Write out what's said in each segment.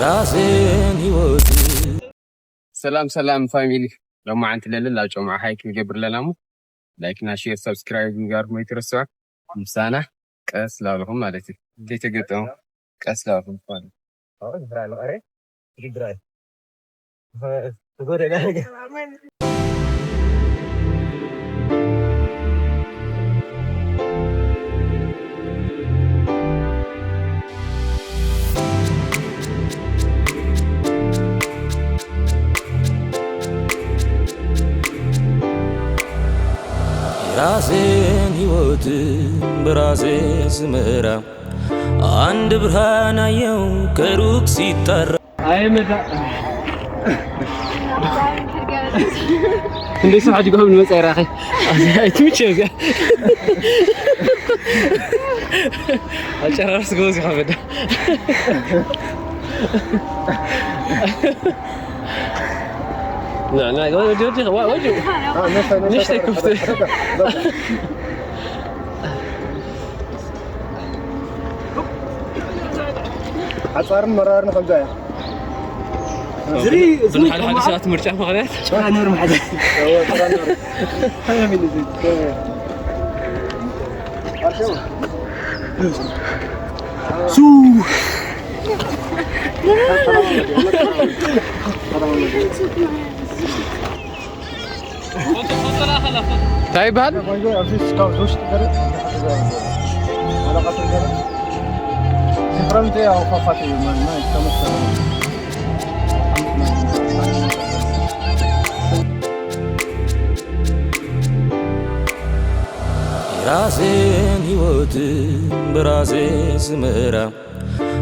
راسين هيوت سلام فاميلي لو ما عندي ليل لا جماعة هيك نجبر لنا لايك شير سبسكرايب نقار ما يترسوا مسانا كاس لهم مالتي دي تقطعوا كاس لهم فان درا له اره درا تقول لك راسين هيوت براسين سمرا عند برهانا يوم كروك سيطر هاي متى عندي ساعة تقوم من مسيرة أخي هاي تمشي أشعر رأس جوزي حمد لا وجه نشتي كفتة عصار مرارنا خمسة زري حد ساعات مرجع مغنيت شو نور محد هو ترى نور هيا من زين سو طيب هذا فرنتي أو فقطي ما يستمر راسين هيوت براسين سمرا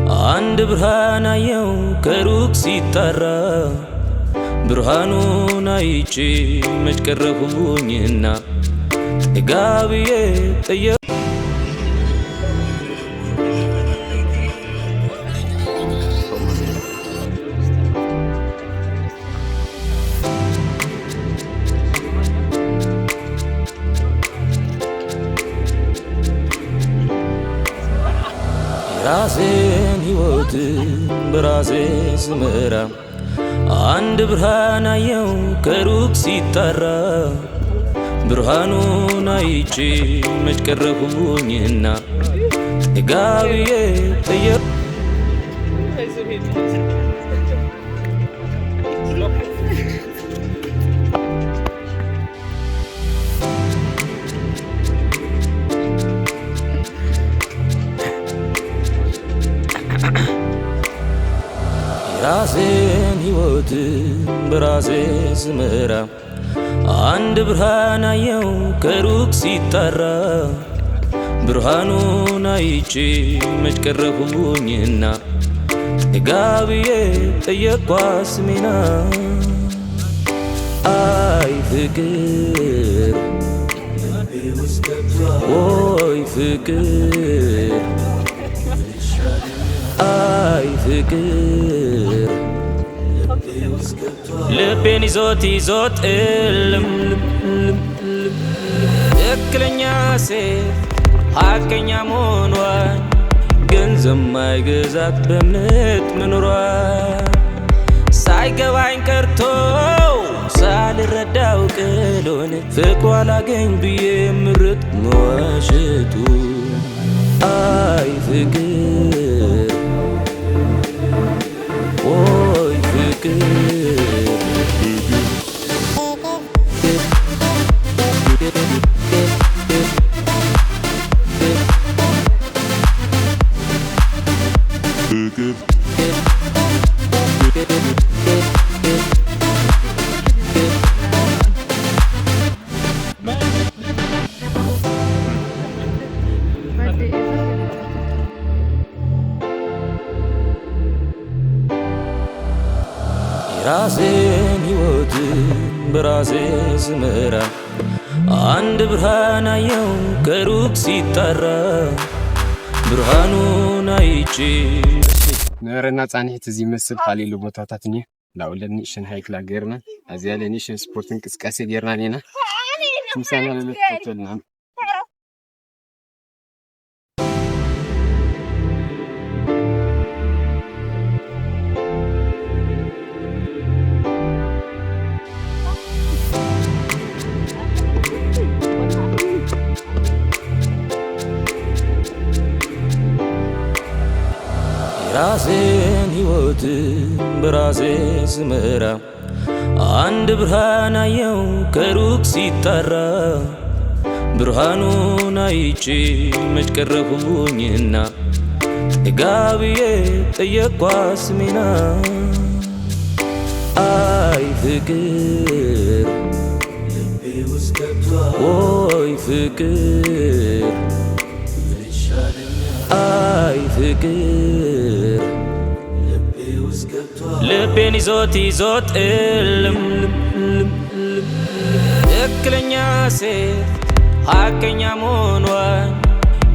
عند برهانا يوم كروك سيطر برهانون ايچي مجكرهونينا غابيه تيا راسين هيوت براسين سمرا عند برهانا يوم كروك سيطر برهانون ايچي مجكرهونينا غابيه تيا راسين هيوت براسين سمرا عند برهانا يوم كروك سيطر برهانون ايچي مجكرهونينا غابيه تيا سمينا اي فكر وي فكر اي فكر لبين يزوت يكلنيا سيف حقنيا مونوان ገንዘብ ማይገዛት በእምነት መኖሯ ሳይገባኝ ቀርቶ ሳልረዳው ቅሎን ፍቅሯ ላገኝ ብዬ ምርጥ መዋሸቱ አይ ፍቅር ወይ ፍቅር راسين هيوت براسين سمرا عند برهانا يوم كروك سيطر برهانون ايچي نرنا ጻንሒት እዚ መስል ካሊሉ ቦታታትኒ ላውለኒ ሽን ሃይክላ ገርና አዚያለኒ ሽን ስፖርትን ቅስቃሴ ገርና ኔና ምሳና ለለፈተልና ራሴን ሕይወት በራሴ ስመራ አንድ ብርሃን አየው ከሩቅ ሲጣራ ብርሃኑን አይቼ መች ቀረሁኝና ጋብዬ ጠየቅኳት ስሜና አይ ፍቅር ወይ ፍቅር አይ ፍቅር ልቤን ይዞት እልም ትክክለኛ ሴት ሐቀኛ መሆኗን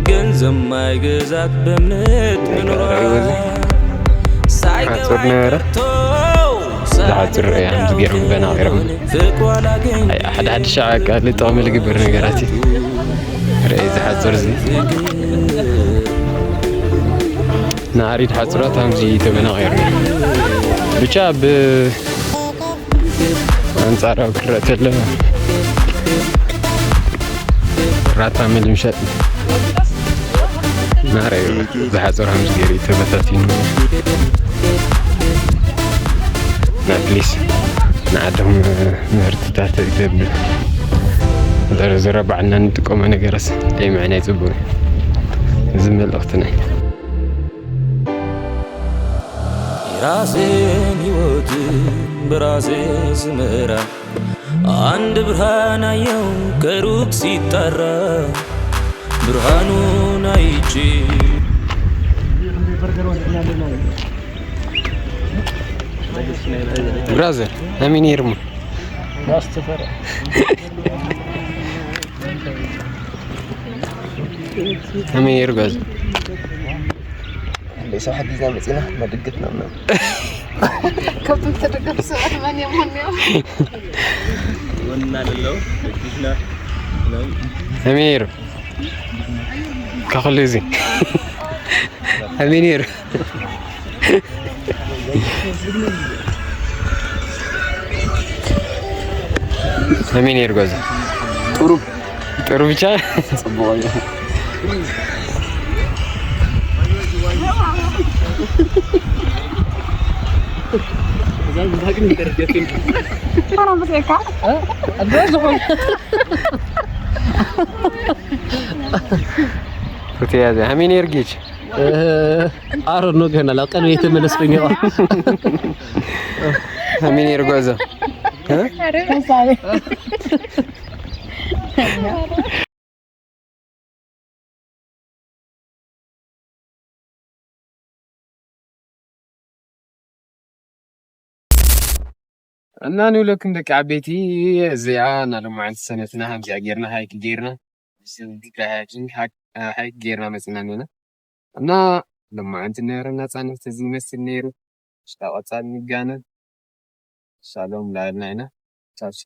ገንዘብ ማይገዛት በእምነት መኖሯን ሳይገባኝ ቀርቶ زعتر يعني تجيرهم بنا غيرهم حد شعك اللي طعم اللي جبر نجاراتي رئيس حزر زي نعريد حزرات هم زي تبنا غيرهم بشاب أنصار وكرت له رات عمل مشات نعري زحزر هم زي تبتاتين نابليس نعدهم مهرتات يدب زرب عنا نتقوم انا جرس اي معنى يزبون زمل اختنا راسين يوت براسي سمرا عند برهانا يوم كروك سيطرا برهانون ايجي برازر امين يرمو راستفر امين يرغز ليس حد يزام مصينا ما دقتنا من كنت تدقف سؤال من يوم ونا لله دقينا امير كخليزي امين امين يرغز ጥሩ ብቻ ጽቦኝ زين باقي نترجتين انا بسيكا ادوزهم فتي هذا امين يرجيش አረን ነው ገና ለቀን የተመለስኩኝ ነው امين يرغز እና ነው ለክን ደቂ ዓበይቲ እዚኣ ናለማዓንቲ ሰነትና ሃምዚኣ ጌርና ሃይክ ጌርና ሃይክ ጌርና መፅና ነና እና ለማዓንቲ ነረ ናፃነት እዚ መስል ነይሩ ሽታቆፃል ንጋነ ሰላም ላልና ኢና ታች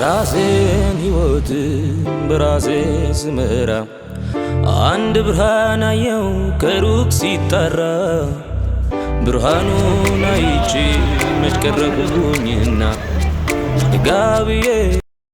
ራሴን ሕይወት በራሴ ስመራ አንድ ብርሃን አየው ከሩቅ ሲጣራ ብርሃኑን አይቼ መች ቀረሁኝና ጋብዬ